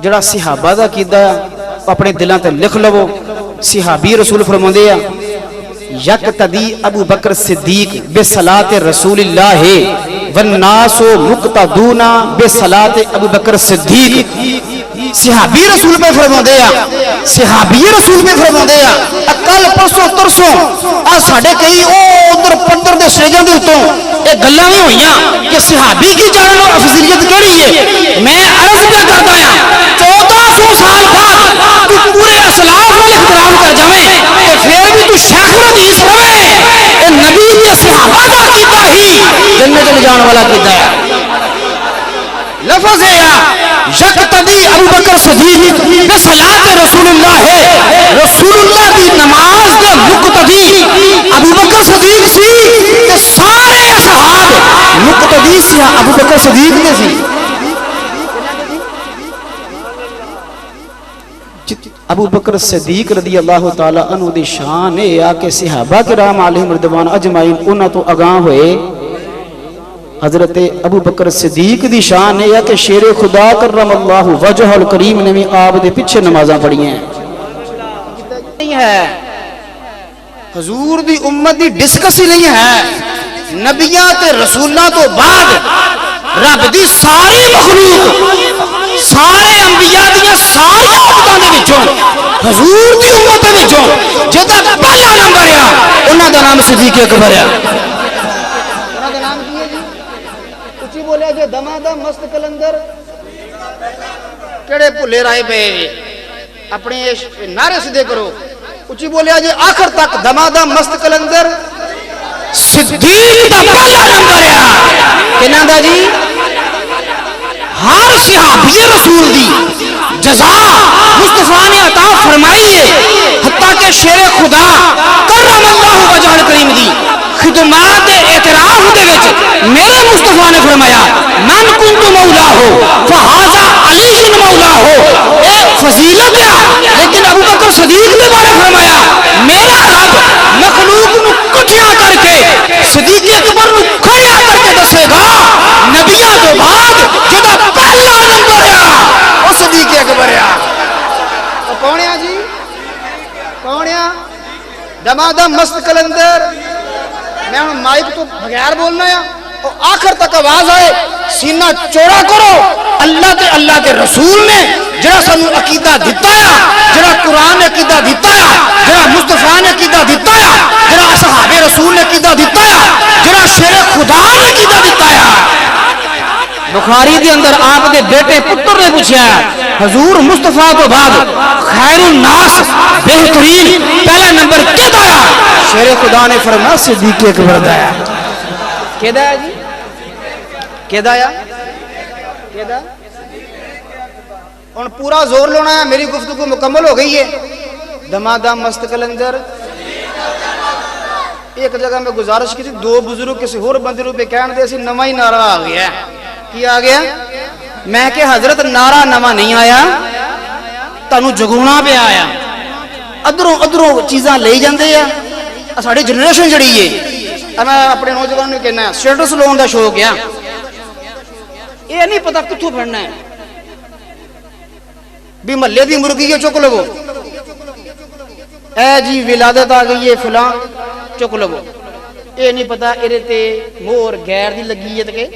جڑا صحابہ دا کیدا اپنے دلاں تے لکھ لو. صحابی رسول فرماندے ہیں یقتدی ابو بکر صدیق بصلاۃ رسول اللہ والناس مقتدون بصلاۃ ابو بکر صدیق. صحابی رسول پہ فرماندے ہیں صحابی رسول پہ فرماندے ہیں کل پرسوں ترسوں آ ساڈے کئی او ادھر پتھر دے سٹیجاں دے اوتوں اے گلاں وی ہوئیاں کہ صحابی کی جان نو افضلیت کیڑی ہے. میں عرض پہ کردا ہاں 1400 سال بعد تو پورے اسلاف نال احترام کر جاویں تے پھر بھی تو شیخ الحدیث ہوے. اے نبی دے صحابہ دا کیتا ہی جنت لے جان والا کیتا ہے. لفظ ہے یقتدی ابو بکر صدیق بصلاۃ رسول اللہ ہے. رسول اللہ دی نماز دے مقتدی ابو بکر صدیق سی تے سارے اصحاب مقتدی سی ابو بکر صدیق دے سی. ابو بکر صدیق رضی اللہ تعالی عنہ دی شان ہے کہ صحابہ کرام علیہم رضوان اجمعین انہاں تو اگاں ہوئے. حضرت ابو بکر صدیق دی شان ہے کہ شیر خدا کرم اللہ وجہ الکریم نے بھی آپ دے پیچھے نمازاں پڑھی ہیں. نہیں ہے حضور دی امت دی ڈسکس ہی نہیں ہے. نبیاں تے رسولاں تو بعد رب دی ساری مخلوق سارے انبیاء دیاں ساری امتاں دے وچوں حضور دی امت دے وچوں جدا پہلا نمبر ہے انہاں دا نام صدیق اکبر ہے. بولیا جو دمادم مست کلندر کیڑے بھلے رائے پہ اپنے نعرے سیدھے کرو. اچھی بولیا جو آخر تک دمادم مست کلندر صدیق دا پہلا نمبر ہے. کہنا دا جی ہر صحابی رسول دی جزا مصطفیٰ نے عطا فرمائی ہے. حتیٰ کہ شیر خدا کرم اللہ وجہ کریم دی خدمات اعتراف دے وچ میرے مصطفیٰ نے فرمایا من کنت مولا ہو فہذا علی مولا ہو. اے فضیلت ہے لیکن ابو بکر صدیق نے بارے فرمایا میرا رب مخلوق نو کٹھیاں کر کے صدیق اکبر نو کھڑیا کر کے دسے گا نبیاں تو بعد جدا پہلا نمبر ہے وہ صدیق اکبر ہے. وہ کون ہے جی کون ہے دمادم مست کلندر. میں مائک تو بغیر بولنا ہے اور آخر تک آواز آئے سینہ چوڑا کرو. اللہ تے اللہ کے رسول نے جڑا سانو عقیدہ دیتا ہے جڑا قرآن نے عقیدہ دیتا ہے جڑا مصطفیٰ نے عقیدہ دیتا ہے جڑا صحابہ رسول نے عقیدہ دیتا ہے جڑا شیر خدا نے عقیدہ دیتا ہے. بخاری دے اندر آپ دے بیٹے پتر نے پوچھا حضور مصطفیٰ تو بعد خیر الناس بہترین پہلا نمبر کیدا ہے؟ شیر خدا نے فرمایا صدیق اکبر دا ہے. کیدا ہے جی کیدا ہے کیدا ہن پورا زور لانا ہے. میری گفتگو مکمل ہو گئی ہے. دمادم مست کلندر. ایک جگہ میں گزارش کی تھی دو بزرگ کسی اور بندے نو پہ کہن دے سی نواں ہی نعرہ آ گیا ہے. کی آ گیا؟ میں کہ حضرت نعرہ نواں نہیں آیا تانوں جگونا پہ آیا. ادھروں ادھروں چیزاں لے جاندے ہیں. ساڑی جنریشن جڑی ہے میں اپنے نوجوانوں نے کہنا ہے سٹیٹس لون دا شوق ہے. یہ نہیں پتا کتھوں پھڑنا ہے بھی محلے دی مرغی ہے چک لو اے جی ولادت آ گئی ہے فلاں چک لو. یہ نہیں پتا ارے تے مور غیر دی لگی ہے کہ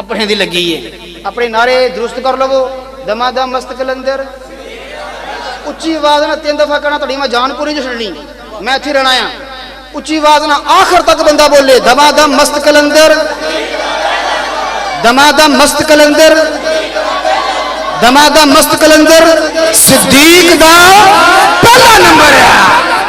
اپنے دی لگی ہے. اپنے نعرے درست کر لو. دمادم مست کلندر. اچھی آواز نہ 3 دفعہ کرنا تڑی میں جان پوری جو چھڑنی میں اتھی رہنا ہے. اچھی آواز نہ آخر تک بندہ بولے دمادم مست کلندر دمادم مست کلندر دمادم مست کلندر صدیق دا پہلا نمبر ہے.